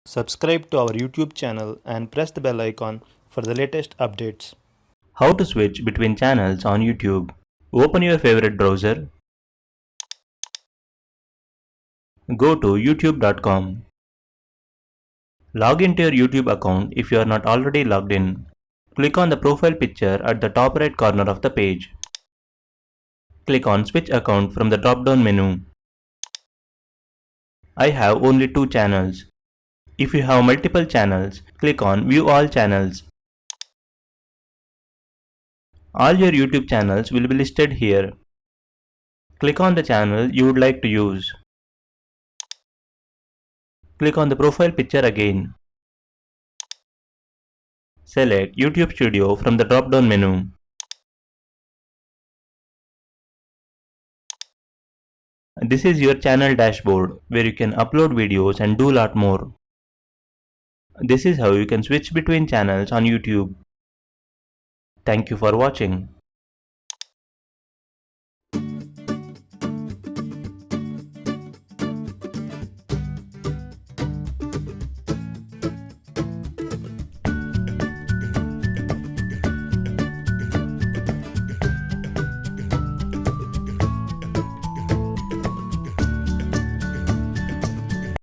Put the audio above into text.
Subscribe to our YouTube channel and press the bell icon for the latest updates. How to switch between channels on YouTube. Open your favorite browser. Go to youtube.com. Log into your YouTube account if you are not already logged in. Click on the profile picture at the top right corner of the page. Click on Switch Account from the drop-down menu. I have only 2 channels. If you have multiple channels, click on View All Channels. All your YouTube channels will be listed here. Click on the channel you would like to use. Click on the profile picture again. Select YouTube Studio from the drop-down menu. This is your channel dashboard where you can upload videos and do a lot more. This is how you can switch between channels on YouTube. Thank you for watching.